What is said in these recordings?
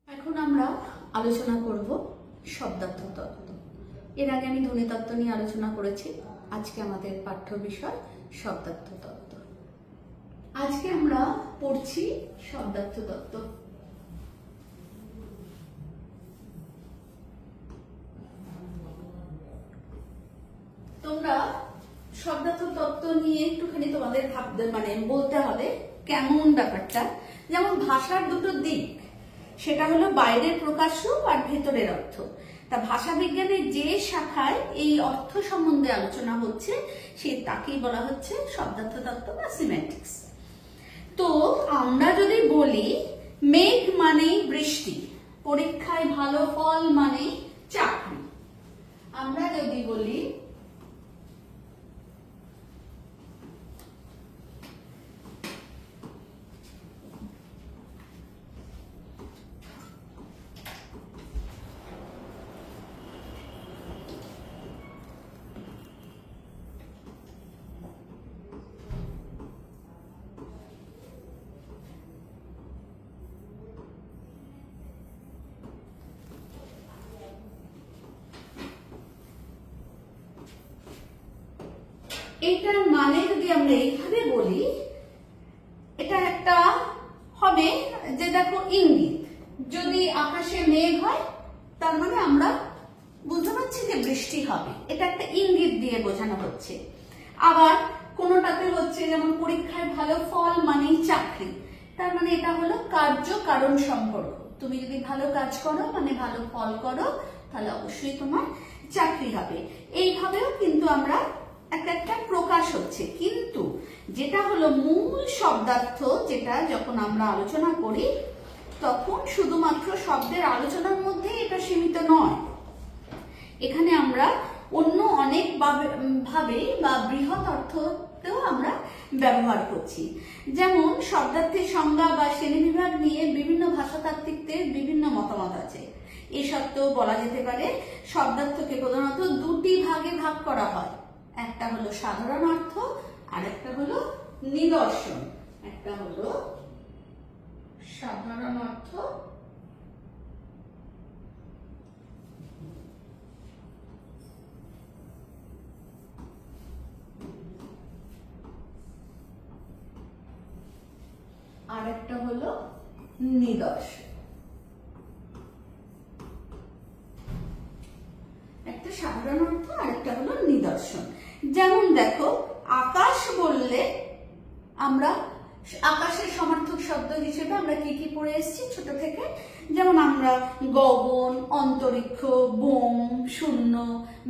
এখন আমরা আলোচনা করব শব্দার্থ তত্ত্ব। এর আগে আমি ধ্বনিতত্ত্ব নিয়ে আলোচনা করেছি। আজকে আমাদের পাঠ্য বিষয় শব্দার্থ তত্ত্ব। আজকে আমরা পড়ছি শব্দার্থ তত্ত্ব। তোমরা শব্দার্থ তত্ত্ব নিয়ে একটুখানি তোমাদের ভাবতে বলতে হবে কেমন ব্যাপারটা। যেমন ভাষার দুটো দিক, সেটা হলো বাইরের প্রকাশ রূপ আর ভেতরের অর্থ। তা ভাষা বিজ্ঞানের যে শাখায় এই অর্থ সম্বন্ধে আলোচনা হচ্ছে তাকেই বলা হচ্ছে শব্দার্থ তত্ত্ব বা সিমেন্টিক্স। তো আমরা যদি বলি মেঘ মানে বৃষ্টি, পরীক্ষায় ভালো ফল মানে চাকরি। আমরা যদি বলি এইটার মানে যদি আমরা এইভাবে বলি, এটা একটা হবে যে দেখো ইঙ্গিত। যদি আকাশে মেঘ হয় তার মানে আমরা বুঝতে পারছি যে বৃষ্টি হবে, এটা একটা ইঙ্গিত দিয়ে বোঝানো হচ্ছে। আবার কোনোটাতে হচ্ছে যেমন পরীক্ষায় ভালো ফল মানেই চাকরি, তার মানে এটা হলো কার্য কারণ সম্পর্ক। তুমি যদি ভালো কাজ করো মানে ভালো ফল করো, তাহলে অবশ্যই তোমার চাকরি হবে। এইভাবেও কিন্তু আমরা একটা প্রকাশ হচ্ছে। কিন্তু যেটা হলো মূল শব্দার্থ, যেটা যখন আমরা আলোচনা করি তখন শুধুমাত্র শব্দের আলোচনার মধ্যে এটা সীমিত নয়। এখানে আমরা অন্য অনেক ভাবে বা বৃহৎ অর্থতেও আমরা ব্যবহার করছি। যেমন শব্দার্থের সংজ্ঞা বা শ্রেণীবিভাগ নিয়ে বিভিন্ন ভাষাতাত্ত্বিকদের বিভিন্ন মতামত আছে। এ সত্ত্বেও বলা যেতে পারে শব্দার্থকে প্রধানত দুটি ভাগে ভাগ করা হয়। একটা হলো সাধারণ অর্থ আর একটা হলো নিদর্শন। একটা হলো সাধারণ অর্থ আর একটা হলো নিদর্শন। একটা সাধারণ অর্থ আর একটা হলো নিদর্শন। যেমন দেখো, আকাশ বললে আমরা আকাশের সমার্থক শব্দ হিসেবে আমরা কি কি পড়ে এসেছি ছোট থেকে। যেমন আমরা গগন, অন্তরিক্ষ, বোম, শূন্য,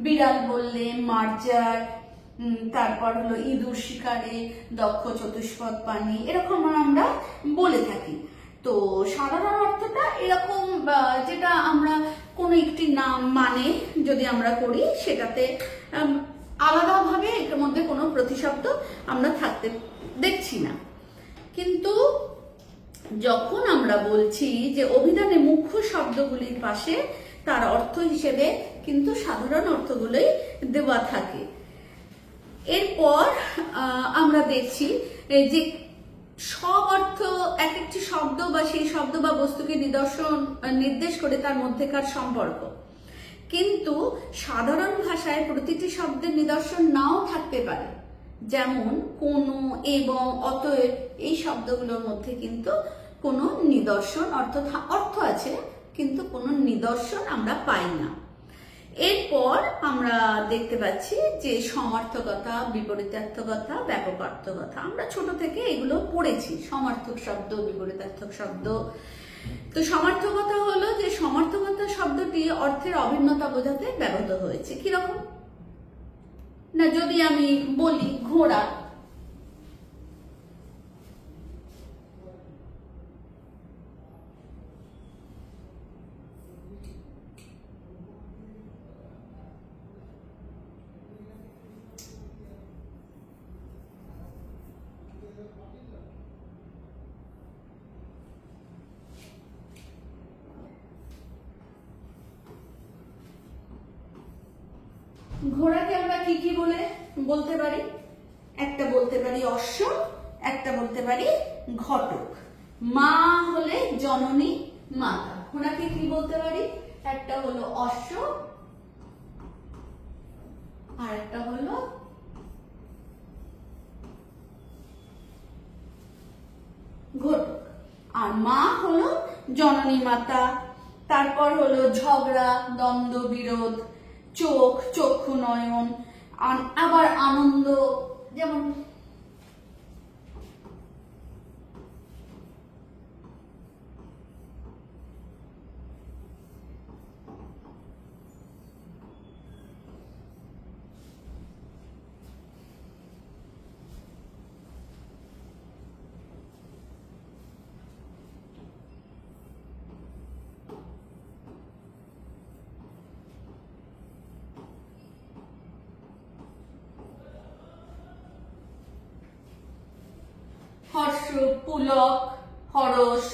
বিড়াল বললে মার্জার, তারপর হলো ইঁদুর শিকারে দক্ষ চতুষ্পদ প্রাণী, এরকম আমরা বলে থাকি। তো সাধারণ অর্থটা এরকম, যেটা আমরা কোনো একটি নাম মানে যদি আমরা করি সেটাতে আলাদাভাবে এর মধ্যে কোনো প্রতিশব্দ আমরা থাকতে দেখছি না। কিন্তু যখন আমরা বলছি যে অভিধানে মুখ্য শব্দগুলির পাশে তার অর্থ হিসেবে কিন্তু সাধারণ অর্থগুলোই দেওয়া থাকে। এরপর আমরা দেখছি যে সব অর্থ এক একটি শব্দ বা সেই শব্দ বা বস্তুকে নির্দেশ করে তার মধ্যেকার সম্পর্ক। কিন্তু সাধারণ ভাষায় প্রতিটি শব্দের নিদর্শন নাও থাকতে পারে। যেমন কোনো, এবং, অতএব, এই শব্দগুলোর মধ্যে কিন্তু কোনো নিদর্শন অর্থ আছে কিন্তু কোনো নিদর্শন আমরা পাই না। এরপর আমরা দেখতে পাচ্ছি যে সমার্থকতা, বিপরীতার্থকতা, ব্যাপকার্থকতা। আমরা ছোট থেকে এগুলো পড়েছি, সমার্থক শব্দ, বিপরীতার্থক শব্দ। তো সমার্থকতা হলো যে সমার্থকতা শব্দটি অর্থের অভিন্নতা বোঝাতে ব্যবহৃত হয়েছে। কিরকম না, যদি আমি বলি ঘোড়া, ঘোড়াকে আমরা কি কি বলতে পারি? একটা বলতে পারি অশ্ব, একটা বলতে পারি ঘটক। মা হলে জননী, মাতা। ঘোড়াকে কি বলতে পারি? একটা হলো অশ্ব আর একটা হলো ঘটক। আর মা হলো জননী মাতা। তারপর হলো ঝগড়া, দ্বন্দ্ব, বিরোধ, চোখ, চক্ষু, নয়ন, আবার আনন্দ, যেমন হর্ষ, পুলক, হরস,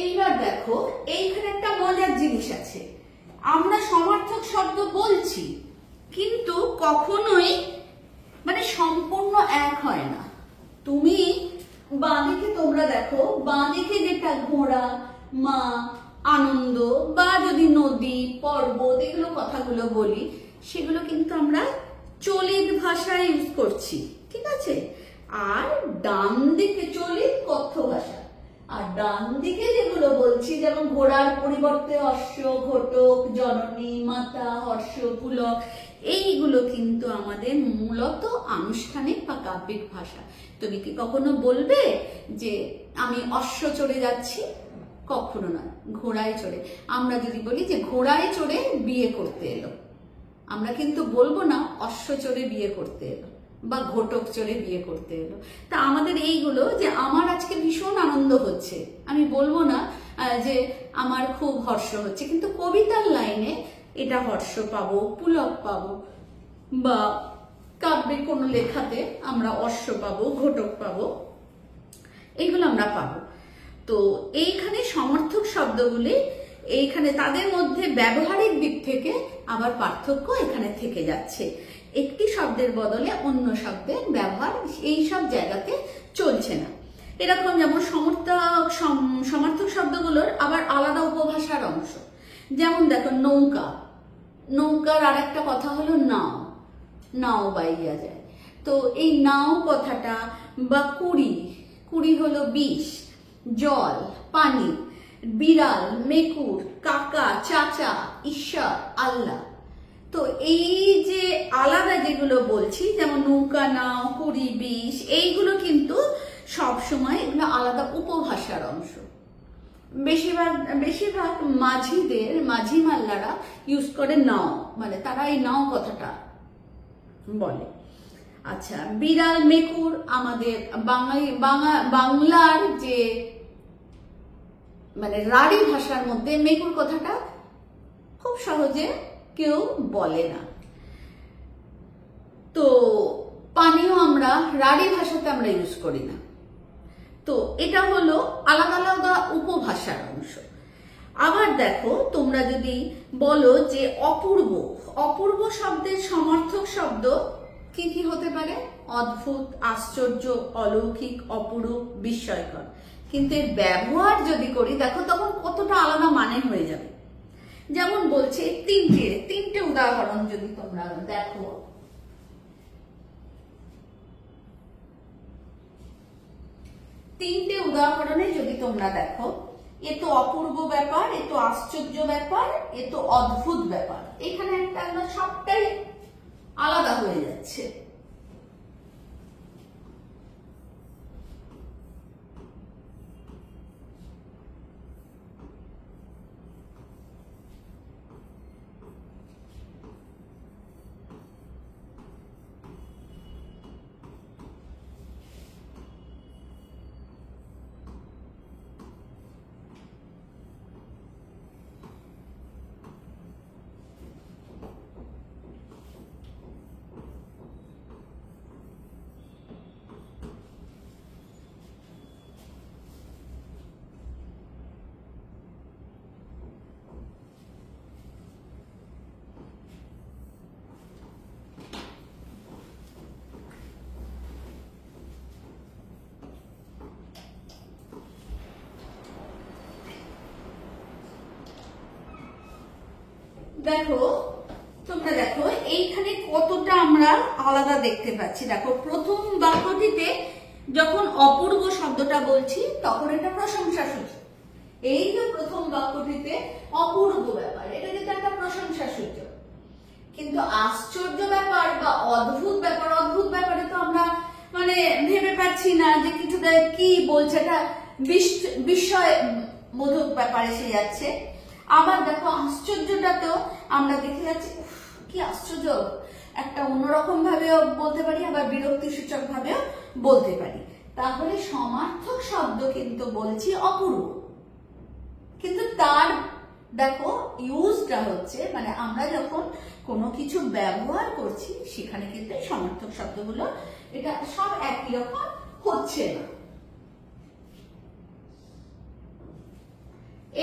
এইবার দেখো এইখানে একটা মজার জিনিস আছে। আমরা সমার্থক শব্দ বলছি কিন্তু কখনোই মানে সম্পূর্ণ এক হয় না। তুমি বাঁদিকে তোমরা দেখো, বাঁদিকে যেটা ঘোড়া, মা, আনন্দ বা যদি নদী, পর্বত এগুলো কথাগুলো বলি, সেগুলো কিন্তু আমরা চলিত ভাষায় ইউজ করছি, ঠিক আছে? আর ডান দিকে চলিত কথ্য ভাষা। আর ডান দিকে যেগুলো বলছি, যেমন ঘোড়ার পরিবর্তে অশ্ব, ঘটক, জননী, মাতা, হর্ষ, পুলক, এইগুলো কিন্তু আমাদের মূলত আনুষ্ঠানিক বা কাব্যিক ভাষা। তুমি কি কখনো বলবে যে আমি অশ্ব চড়ে যাচ্ছি? কখনো নয়, ঘোড়ায় চড়ে। আমরা যদি বলি যে ঘোড়ায় চড়ে বিয়ে করতে এলো, আমরা কিন্তু বলবো না অশ্ব চড়ে বিয়ে করতে এলো বা ঘটক চড়ে বিয়ে করতে এলো। তা আমাদের এইগুলো যে আমার আজকে ভীষণ আনন্দ হচ্ছে, আমি বলবো না যে আমার খুব হর্ষ হচ্ছে, কিন্তু কবিতার লাইনে এটা হর্ষ পাবো, পুলক পাবো, বা কাব্যের কোনো লেখাতে আমরা অশ্ব পাবো, ঘটক পাবো, এইগুলো আমরা পাবো। তো এইখানে সমর্থক শব্দগুলি এইখানে তাদের মধ্যে ব্যবহারিক দিক থেকে আবার পার্থক্য এখানে থেকে যাচ্ছে। একটি শব্দের বদলে অন্য শব্দের ব্যবহার এই সব জায়গাতে চলছে না। এরকম যেমন সমার্থক শব্দগুলোর আবার আলাদা উপভাষার অংশ। যেমন দেখো নৌকা, নৌকার আর একটা কথা হলো নাও, নাও বাইয়া যায়। তো এই নাও কথাটা, বা কুড়ি, কুড়ি হলো 20, জল, পানি, বিড়াল, মেকুর, কাকা, চাচা, ঈশ্বর, আল্লাহ। তো এই যে আলাদা যেগুলো বলছি, যেমন নৌকা, নাও, কুড়ি, 20, এইগুলো কিন্তু সবসময় এগুলো আলাদা উপভাষার অংশ। বেশিরভাগ মাঝি মাল্লারা ইউজ করে নাও, মানে তারা এই নাও কথাটা বলে। আচ্ছা, বিড়াল, মেকুর আমাদের বাংলার যে মানে রাঢ়ী ভাষার মধ্যে মেকুর কথাটা খুব সহজে কেউ বলে না। তো পানিও আমরা রাঢ়ী ভাষাতে আমরা ইউজ করি না। তো এটা হলো আলাদা আলাদা উপভাষার অংশ। আবার দেখো তোমরা যদি বলো যে অপূর্ব, অপূর্ব শব্দের সমর্থক শব্দ কি কি হতে পারে? অদ্ভুত, আশ্চর্য, অলৌকিক, অপরূপ, বিস্ময়কর। কিন্তু এর ব্যবহার যদি করি দেখো তখন কতটা আলাদা মানে হয়ে যাবে। যেমন বলছে তিনটে উদাহরণ যদি তোমরা দেখো, তিনটে উদাহরণে যদি তোমরা দেখো, এ তো অপূর্ব ব্যাপার, এ তো আশ্চর্য ব্যাপার, এ তো অদ্ভুত ব্যাপার। এখানে একটা সবটাই আলাদা হয়ে যাচ্ছে। দেখো তোমরা দেখো এইখানে কতটা আমরা আলাদা দেখতে পাচ্ছি। দেখো প্রথম বাক্যটিতে যখন অপূর্ব শব্দটা বলছি তখন এটা প্রশংসাসূচক। এই যে প্রথম বাক্যটিতে অপূর্ব ব্যাপার, এটা কিন্তু একটা প্রশংসাসূচক। কিন্তু আশ্চর্য ব্যাপার বা অদ্ভুত ব্যাপার, অদ্ভুত ব্যাপারে তো আমরা মানে ভেবে পাচ্ছি না যে কিছুটা কি বলছে, এটা বিস্ময় বোধক ব্যাপার এসে যাচ্ছে। আবার দেখো আশ্চর্যটাতেও আমরা দেখে যাচ্ছি কি আশ্চর্য, একটা অন্যরকম ভাবেও বলতে পারি, আবার বিরক্তি সূচক ভাবেও বলতে পারি। তাহলে সমার্থক শব্দ কিন্তু বলছি অপূর্ব, কিন্তু তার দেখো ইউজটা হচ্ছে মানে আমরা যখন কোনো কিছু ব্যবহার করছি সেখানে কিন্তু সমার্থক শব্দগুলো এটা সব একই রকম হচ্ছে না।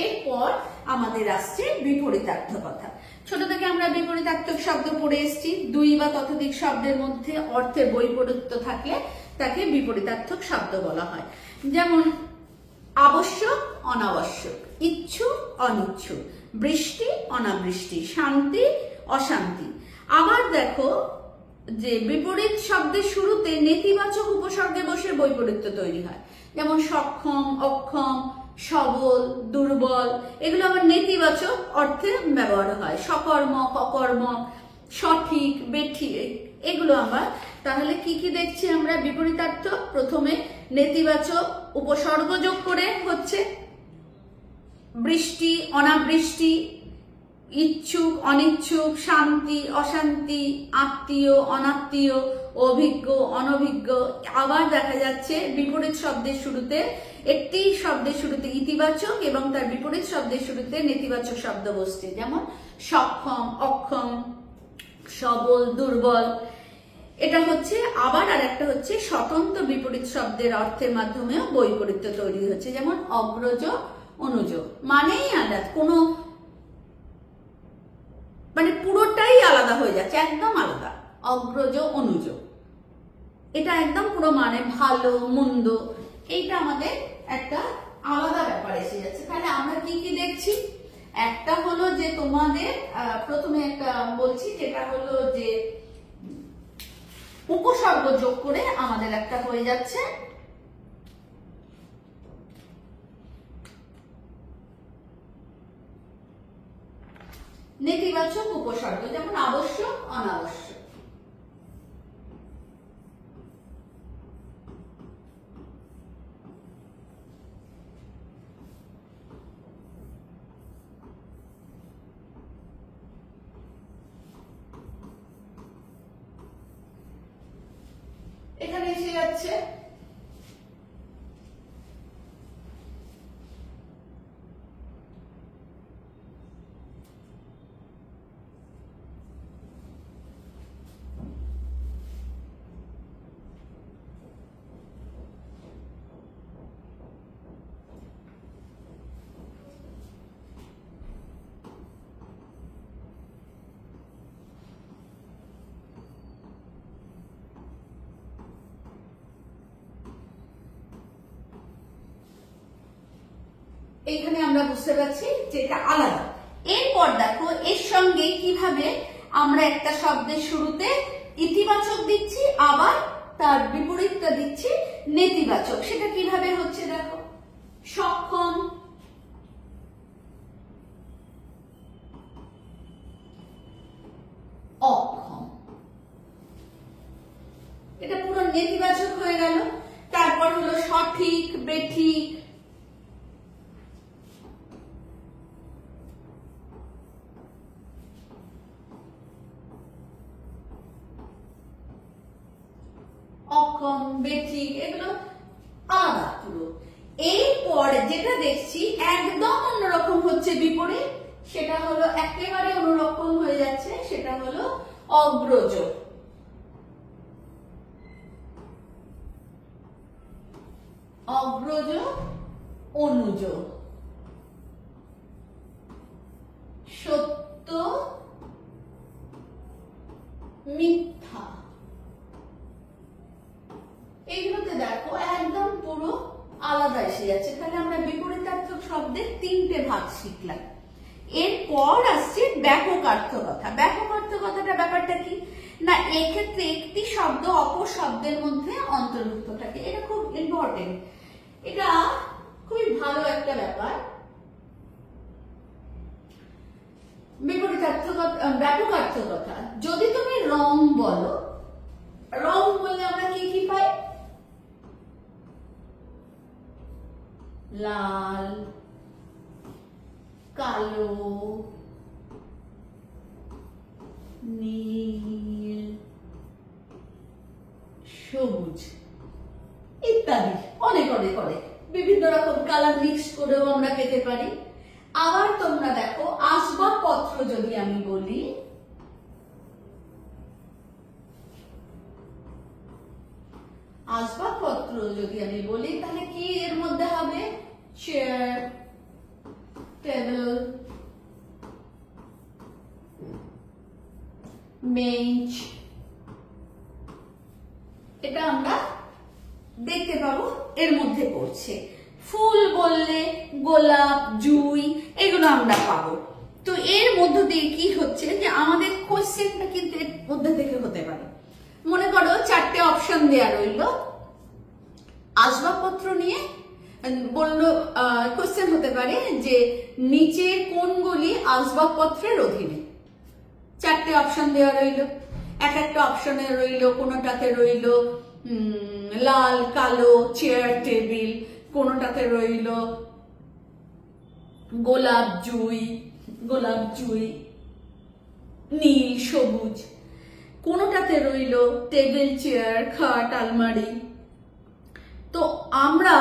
এরপর আমাদের আসছে বিপরীতার্থকতা। ছোট থেকে আমরা বিপরীতার্থক শব্দ পড়ে এসেছি। দুই বা ততোধিক শব্দের মধ্যে অর্থে বৈপরীত্য থাকলে তাকে বিপরীতার্থক শব্দ বলা হয়। যেমন আবশ্যক অনাবশ্যক, ইচ্ছুক অনিচ্ছুক, বৃষ্টি অনাবৃষ্টি, শান্তি অশান্তি। আবার দেখো যে বিপরীত শব্দের শুরুতে নেতিবাচক উপসর্গে বসে বৈপরীত্য তৈরি হয়। যেমন সক্ষম, অক্ষম, সবল, দুর্বল, এগুলো আবার নেতিবাচক অর্থে ব্যবহার হয়। সকর্মক, অকর্মক, সঠিক, বেঠিক, এগুলো আবার। তাহলে কি কি দেখছি আমরা বিপরীতার্থ? প্রথমে নেতিবাচক উপসর্গ যোগ করে হচ্ছে বৃষ্টি অনাবৃষ্টি, ইচ্ছুক অনিচ্ছুক, শান্তি অশান্তি, আত্মীয় অনাত্মীয়, অভিজ্ঞ অনভিজ্ঞ। আবার দেখা যাচ্ছে বিপরীত শব্দের শুরুতে একটি শব্দের শুরুতে ইতিবাচক এবং তার বিপরীত শব্দের শুরুতে নেতিবাচক শব্দ বসছে। যেমন সক্ষম, অক্ষম, সবল, দুর্বল। এটা হচ্ছে। আবার আর একটা হচ্ছে স্বতন্ত্র বিপরীত শব্দের অর্থের মাধ্যমেও বৈপরীত্য তৈরি হচ্ছে। যেমন অগ্রজ, অনুজ, মানেই আলাদা, কোনো মানে পুরোটাই আলাদা হয়ে যাচ্ছে, একদম আলাদা। অগ্রজ, অনুজ, এটা একদম পুরো মানে ভালো মন্দ, এইটা আমাদের একটা আলাদা ব্যাপার এসে যাচ্ছে। তাহলে আমরা কি কি দেখছি? একটা হলো যে তোমাদের প্রথমে একটা বলছি, যেটা হলো যে উপসর্গ যোগ করে আমাদের একটা হয়ে যাচ্ছে নেতিবাচক উপসর্গ, যেমন আবশ্যক অনাবশ্যক। এখানে এসে যাচ্ছে এখানে আমরা বুঝতে পারছি যে এটা আলাদা। এরপর দেখো এর সঙ্গে কিভাবে আমরা একটা শব্দের শুরুতে ইতিবাচক দিচ্ছি, আবার তার বিপরীতটা দিচ্ছি নেতিবাচক। সেটা কিভাবে হচ্ছে দেখো, সক্ষম, অক্ষম, এটা পুরো নেতিবাচক হয়ে গেল। তারপর হলো সঠিক, বেঠিক, অক্ষম, বেঠিক, এগুলো আলাদা পুরো। এরপর যেটা দেখছি একদম অন্যরকম হচ্ছে বিপরীত, সেটা হলো একেবারে অন্যরকম হয়ে যাচ্ছে, সেটা হলো অগ্রজ। অগ্রজ, অনুজ, সত্য, মিথ্যা। এইগুলোতে দেখো একদম পুরো আলাদা এসে যাচ্ছে। তাহলে আমরা বিপরীতার্থক শব্দের তিনটে ভাগ শিখলাম। এরপর আসছে ব্যাপকার্থকথা। ব্যাপকার্থকথাটা ব্যাপারটা কি না, এক্ষেত্রে একটি শব্দ অপর শব্দের মধ্যে অন্তর্ভুক্ত থাকে। এটা খুব ইম্পর্টেন্ট, এটা খুবই ভালো একটা ব্যাপার। ব্যাপকার্থকথা, যদি তুমি রং বলো, রং বললে আমরা কি কি পাই? লাল, কালো, নীল, সবুজ ইত্যাদি, অনেক অনেক অনেক বিভিন্ন রকম কালার মিক্স করেও আমরা পেতে পারি। আবার তোমরা দেখো আসবাবপত্র যদি আমি বলি, আসবাবপত্র যদি আমি বলি তাহলে কি এর মধ্যে হবে? চেয়ার, টেবিল, বেঞ্চ, এটা আমরা দেখতে পাবো এর মধ্যে পড়ছে। ফুল বললে গোলাপ, জুঁই, এগুলো আমরা পাবো। তো এর মধ্য দিয়ে কি হচ্ছে যে আমাদের কোশ্চেনটা কিন্তু এর মধ্যে থেকে হতে পারে। মনে করো 4টে অপশন দেয়া রইল, আসবাবপত্র নিয়ে বললো, কোশ্চেন হতে পারে যে নিচের কোনগুলি আসবাবপত্রের অধীনে। 4টে অপশন দেওয়া রইল, এক একটা অপশনে রইল, কোনোটাতে রইল লাল, কালো, চেয়ার, টেবিল, কোনোটাতে রইল গোলাপ, জুঁই, নীল, সবুজ, কোনোটাতে রইল টেবিল, চেয়ার, খাট, আলমারি। তো আমরা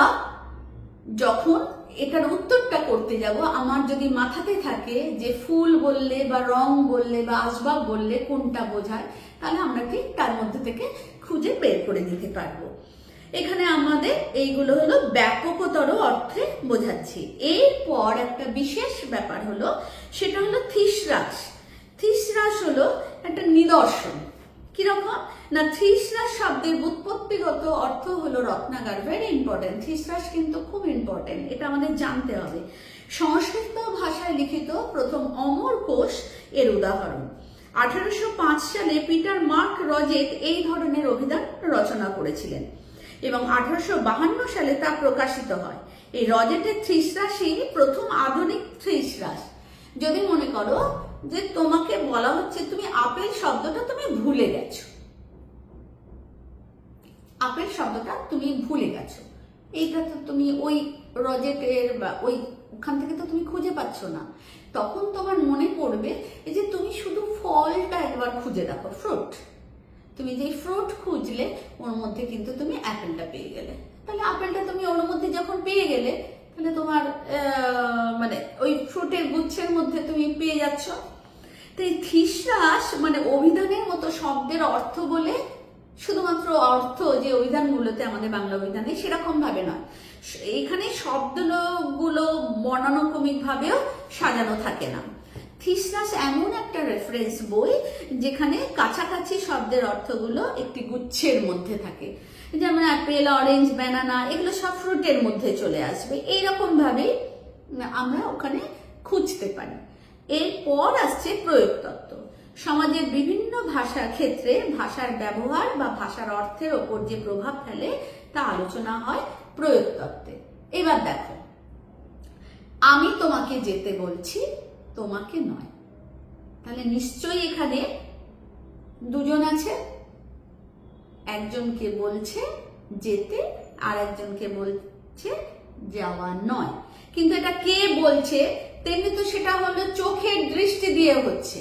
যখন এটার উত্তরটা করতে যাব, আমার যদি মাথাতে থাকে যে ফুল বললে বা রং বললে বা আসবাব বললে কোনটা বোঝায়, তাহলে আমরা ঠিক তার মধ্যে থেকে খুঁজে বের করে দিতে পারবো। এখানে আমাদের এইগুলো হলো ব্যাপকতর অর্থে বোঝাচ্ছি। এরপর একটা বিশেষ ব্যাপার হলো, সেটা হলো থিসরাস। থিসরাস হলো একটা নিদর্শন। কিরকম না, থিসরাস শব্দের উৎপত্তিগত অর্থ হলো রত্নাগার। ভেরি ইম্পর্টেন্ট, থিসরাস কিন্তু খুব ইম্পর্টেন্ট, এটা আমাদের জানতে হবে। সংস্কৃত ভাষায় লিখিত প্রথম অমর কোষ এর উদাহরণ। 1805 সালে পিটার মার্ক রজেট এই ধরনের অভিধান রচনা করেছিলেন এবং 1852 সালে তা প্রকাশিত হয়। এই রজেটের থিসরাসই প্রথম আধুনিক থিসরাস। যদি মনে করো যে তোমাকে বলা হচ্ছে তুমি আপেল শব্দটা তুমি ভুলে গেছো, আপেল শব্দটা তুমি ভুলে গেছো, এইটা তো তুমি ওই রজেটের বা ওখান থেকে তো তুমি খুঁজে পাচ্ছ না, তখন তোমার মনে পড়বে যে তুমি শুধু ফলটা একবার খুঁজে দেখো, ফ্রুট। তুমি যে ফ্রুট খুঁজলে ওর মধ্যে কিন্তু তুমি অ্যাপেলটা পেয়ে গেলে। তাহলে আপেলটা তুমি ওর মধ্যে যখন পেয়ে গেলে, তাহলে তোমার মানে ওই ফ্রুটের গুচ্ছের মধ্যে তুমি পেয়ে যাচ্ছ। তো এই থিসরাস মানে অভিধানের মতো শব্দের অর্থ বলে শুধুমাত্র অর্থ যে অভিধানগুলোতে আমাদের বাংলা অভিধানে সেরকম ভাবে নয়, এইখানে শব্দগুলো বর্ণানুক্রমিক ভাবেও সাজানো থাকে না। থিসরাস এমন একটা রেফারেন্স বই যেখানে কাছাকাছি শব্দের অর্থগুলো একটি গুচ্ছের মধ্যে থাকে, যেমন অ্যাপেল, অরেঞ্জ, ব্যানানা, এগুলো সব ফ্রুটের মধ্যে চলে আসবে। এইরকম ভাবে আমরা ওখানে খুঁজতে পারি। এরপর আসছে প্রয়োগতত্ত্ব। সমাজের বিভিন্ন ভাষার ক্ষেত্রে ভাষার ব্যবহার বা ভাষার অর্থের ওপর যে প্রভাব ফেলে তা আলোচনা হয় প্রয়োগতত্ত্বে। এবার দেখো, আমি তোমাকে যেতে বলছি, তোমাকে নয়। তাহলে নিশ্চয়ই এখানে দুজন আছে, একজনকে বলছে যেতে আর একজনকে বলছে যাওয়া নয়। কিন্তু এটা কে বলছে, তেমনি তো সেটা হলো চোখের দৃষ্টি দিয়ে হচ্ছে,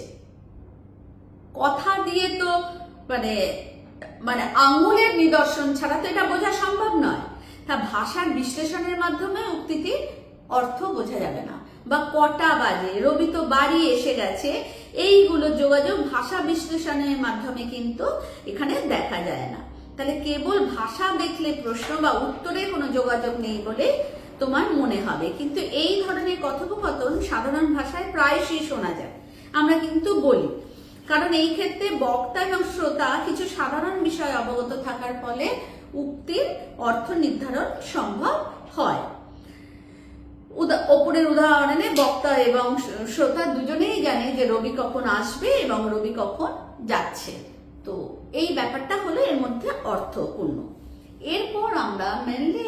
কথা দিয়ে তো মানে আঙুলের নিদর্শন ছাড়া তো এটা বোঝা সম্ভব নয়। তা ভাষার বিশ্লেষণের মাধ্যমে উক্তিটির অর্থ বোঝা যাবে না। বা কটা বাজে, রবি তো বাড়ি এসে গেছে, এইগুলো যোগাযোগ ভাষা বিশ্লেষণের মাধ্যমে কিন্তু এখানে দেখা যায় না। তাহলে কেবল ভাষা দেখলে প্রশ্ন বা উত্তরে কোনো যোগাযোগ নেই বলে তোমার মনে হবে, কিন্তু এই ধরনের কথোপকথন সাধারণ ভাষায় প্রায়শই শোনা যায়, আমরা কিন্তু বলি। কারণ এই ক্ষেত্রে বক্তা এবং শ্রোতা কিছু সাধারণ বিষয় অবগত থাকার ফলে উক্তির অর্থ নির্ধারণ সম্ভব হয়। ওপরের উদাহরণে বক্তা এবং শ্রোতা দুজনেই জানে যে রবি কখন আসবে এবং রবি কখন যাচ্ছে। তো এই ব্যাপারটা হলো এর মধ্যে অর্থপূর্ণ। এরপর আমরা মেনলি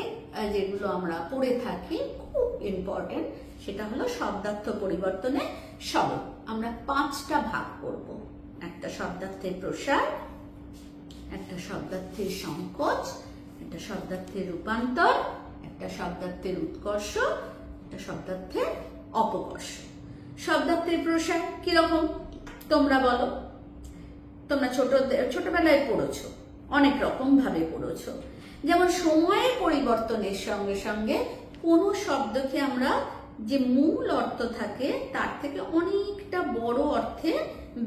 যেগুলো আমরা পড়ে থাকি খুব ইম্পর্টেন্ট, সেটা হলো শব্দার্থ পরিবর্তনে সবক। আমরা 5টা ভাগ করব। একটা শব্দার্থের প্রসার, একটা শব্দার্থের সংকোচ, একটা শব্দার্থের রূপান্তর, একটা শব্দার্থের উৎকর্ষ, একটা শব্দার্থের অপকর্ষ। শব্দার্থের প্রসার কিরকম তোমরা বলো? তোমরা ছোটবেলায় পড়েছো, অনেক রকম ভাবে পড়েছো। যেমন সময়ের পরিবর্তনের সঙ্গে সঙ্গে কোনো শব্দকে আমরা যে মূল অর্থ থাকে তার থেকে অনেকটা বড় অর্থে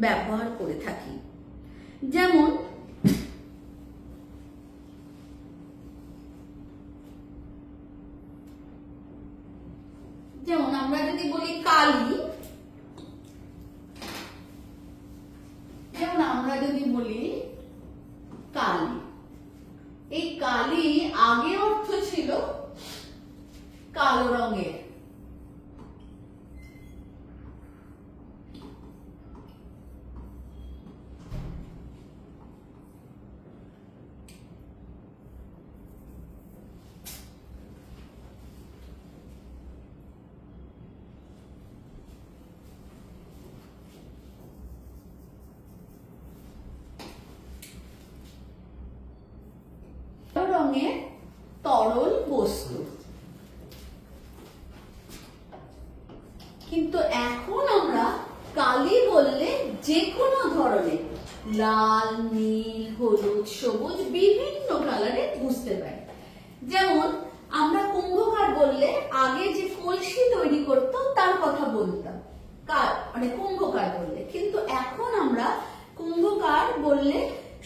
ব্যবহার করে থাকি। যেমন আমরা যদি বলি কালী, এই কালী আগে অর্থ ছিল কালো রঙের, রঙের তরল বস্তু। কিন্তু এখন আমরা কালি বললে যে কোনো ধরনের লাল, নীল, হলুদ, সবুজ বিভিন্ন কালারে বুঝতে পারি। যেমন আমরা কুম্ভকার বললে আগে যে কলসি তৈরি করত তার কথা বলতাম, মানে কুম্ভকার বললে। কিন্তু এখন আমরা কুম্ভকার বললে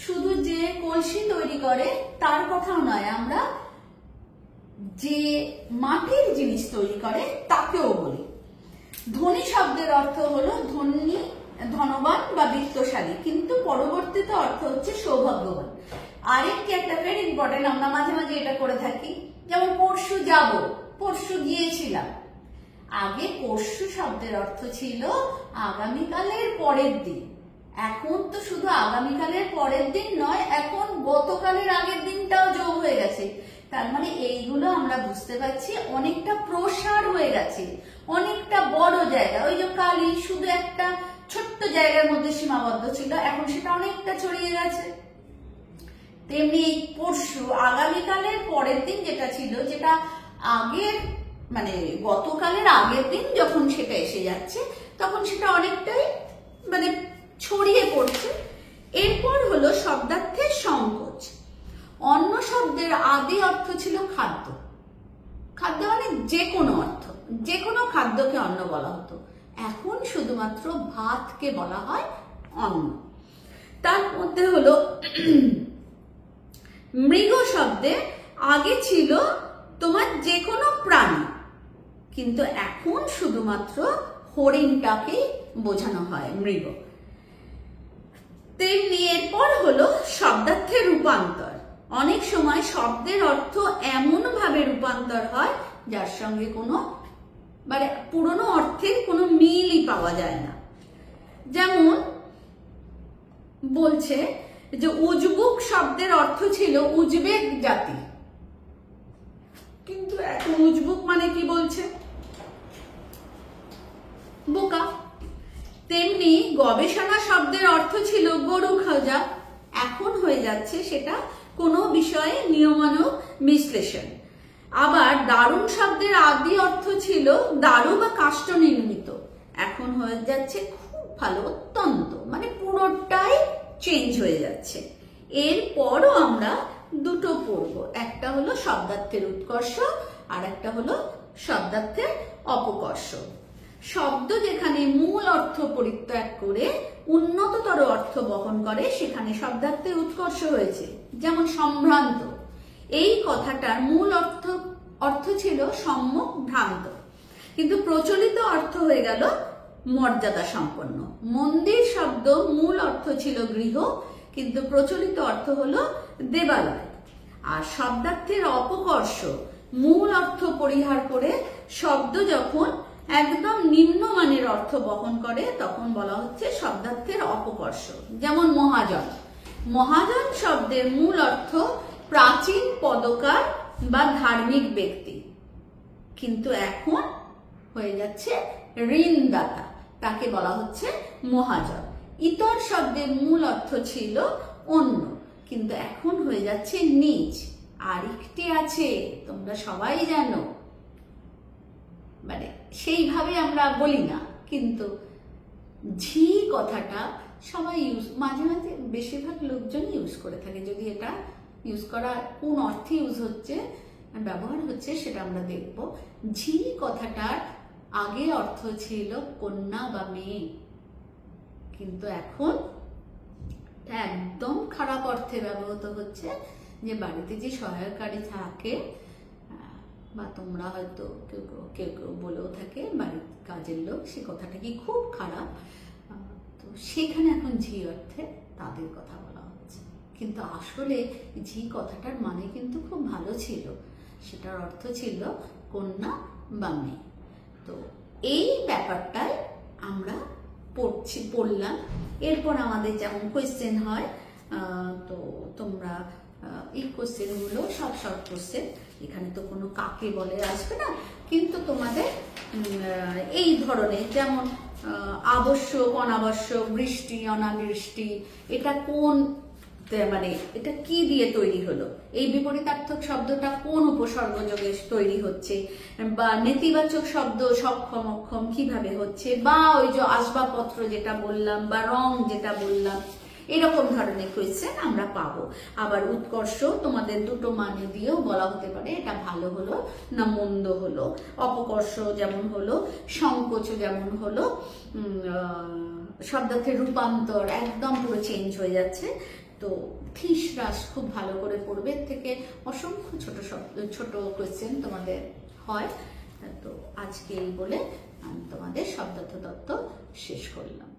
শুধু যে কলসি তৈরি করে তার কথাও নয়, আমরা যে মাটির জিনিস তৈরি করে তাকেও বলি। ধনী শব্দের অর্থ হলো ধনী, ধনবান বা বিত্তশালী, কিন্তু পরবর্তীতে অর্থ হচ্ছে সৌভাগ্যবান। আরেকটি একটা ভেরি ইম্পর্টেন্ট, আমরা মাঝে মাঝে এটা করে থাকি। যেমন পরশু যাব, পরশু গিয়েছিলাম। আগে পরশু শব্দের অর্থ ছিল আগামীকালের পরের দিন। এখন তো শুধু আগামীকালের পরের দিন নয়, এখন গতকালের আগের দিনটাও যোগ হয়ে গেছে। তার মানে এইগুলো আমরা বুঝতে পারছি অনেকটা প্রসার হয়ে গেছে, অনেকটা বড় জায়গা। ওই যে কালী শুধু একটা ছোট্ট জায়গার মধ্যে সীমাবদ্ধ ছিল, এখন সেটা অনেকটা ছড়িয়ে গেছে। তেমনি পরশু আগামীকালের পরের দিন যেটা ছিল, যেটা আগের মানে গতকালের আগের দিন যখন সেটা এসে যাচ্ছে তখন সেটা অনেকটাই মানে ছড়িয়ে পড়ছে। এরপর হলো শব্দার্থের সংকোচ। অন্য শব্দের আদি অর্থ ছিল খাদ্য। খাদ্য মানে যে কোনো অর্থ, যে কোনো খাদ্যকে অন্ন বলা হতো। এখন শুধুমাত্র ভাতকে বলা হয় অন্ন। তার মধ্যে হলো মৃগ শব্দে আগে ছিল তোমার যে কোনো প্রাণী, কিন্তু এখন শুধুমাত্র হরিণটাকে বোঝানো হয় মৃগ। তেমনি এরপর হলো শব্দার্থের রূপান্তর। অনেক সময় শব্দের অর্থ এমন ভাবে রূপান্তর হয় যার সঙ্গে কোনো মানে পুরনো অর্থের কোনো মিলই পাওয়া যায় না। যেমন বলছে যে উজবুক শব্দের অর্থ ছিল উজবেক জাতি, কিন্তু এখন উজবুক মানে কি বলছে? বোকা। তেমনি গবেষণা শব্দের অর্থ ছিল গরু খোঁজা, এখন হয়ে যাচ্ছে সেটা কোনো বিষয়ে নিয়মানুগ বিশ্লেষণ। আবার দারুণ শব্দের আদি অর্থ ছিল দারু বা কাষ্ঠ নির্মিত, এখন হয়ে যাচ্ছে খুব ভালো, অত্যন্ত, মানে পুরোটাই চেঞ্জ হয়ে যাচ্ছে। এরপরও আমরা দুটো পড়ব, একটা হলো শব্দার্থের উৎকর্ষ আর একটা হলো শব্দার্থের অপকর্ষ। শব্দ যেখানে মূল অর্থ পরিত্যাগ করে উন্নততর অর্থ বহন করে সেখানে শব্দার্থের উৎকর্ষ হয়েছে। যেমন সম্ভ্রান্ত, এই কথাটার মূল অর্থ ছিল সম্যক ভ্রান্ত, কিন্তু প্রচলিত অর্থ হয়ে গেল মর্যাদা সম্পন্ন। মন্দির শব্দ মূল অর্থ ছিল গৃহ, কিন্তু প্রচলিত অর্থ হলো দেবালয়। আর শব্দার্থের অপকর্ষ মূল অর্থ পরিহার করে শব্দ যখন একদম নিম্নমানের অর্থ বহন করে তখন বলা হচ্ছে শব্দার্থের অপকর্ষ। যেমন মহাজন, মহাজন শব্দের মূল অর্থ প্রাচীন পদকার বা ধার্মিক ব্যক্তি, কিন্তু এখন হয়ে যাচ্ছে ঋণদাতা, তাকে বলা হচ্ছে মহাজন। ইতর শব্দের মূল অর্থ ছিল অন্য, কিন্তু এখন হয়ে যাচ্ছে নিজ। আর একটি আছে, তোমরা সবাই জানো, মানে সেইভাবে আমরা বলি না, কিন্তু ঝি কথাটা সবাই মাঝে মাঝে বেশিরভাগ লোকজন ইউজ করে থাকে। যদি এটা ইউজ করা কোন অর্থে ইউজ হচ্ছে, ব্যবহার হচ্ছে, সেটা আমরা দেখব। ঝি কথাটার আগে অর্থ ছিল কন্যা বা মেয়ে, কিন্তু এখন একদম খারাপ অর্থে ব্যবহৃত হচ্ছে, যে বাড়িতে যে সহায়কারী থাকে, বা তোমরা হয়তো কেউ কেউ কেউ বলেও থাকে বাড়ির কাজের লোক, সে কথাটা কি খুব খারাপ। তো সেখানে এখন ঝি অর্থে তাদের কথা বলা হচ্ছে, কিন্তু আসলে ঝি কথাটার মানে কিন্তু খুব ভালো ছিল, সেটার অর্থ ছিল কন্যা বা মেয়ে। তো এই ব্যাপারটাই আমরা পড়লাম। এরপর আমাদের যেমন কোয়েশ্চেন হয়, তো তোমরা এই কোয়েশ্চেনগুলো সব শর্ট কোয়েশ্চেন, এখানে তো কোনো কাকে বলে আসবে না, কিন্তু তোমাদের এই ধরনের, যেমন আবশ্যক, অনাবশ্যক, বৃষ্টি, অনাবৃষ্টি, এটা কোন, মানে এটা কি দিয়ে তৈরি হলো, এই বিপরীতার্থক শব্দটা কোন উপসর্গ যোগে তৈরি হচ্ছে, বা নেতিবাচক শব্দ সক্ষম অক্ষম কিভাবে হচ্ছে, বা ওই যে আসবাবপত্র যেটা বললাম, বা রং যেটা বললাম, এরকম ধরনের কোয়েশ্চেন আমরা পাবো। আবার উৎকর্ষ তোমাদের দুটো মানে দিয়েও বলা হতে পারে, এটা ভালো হলো না মন্দ হলো। অপকর্ষ যেমন হলো, সংকোচ যেমন হলো, শব্দার্থের রূপান্তর একদম পুরো চেঞ্জ হয়ে যাচ্ছে। তো থিস হ্রাস খুব ভালো করে পড়বে, এর থেকে অসংখ্য ছোট কোয়েশ্চেন তোমাদের হয়। তো আজকে এই বলে আমি তোমাদের শব্দার্থ তত্ত্ব শেষ করলাম।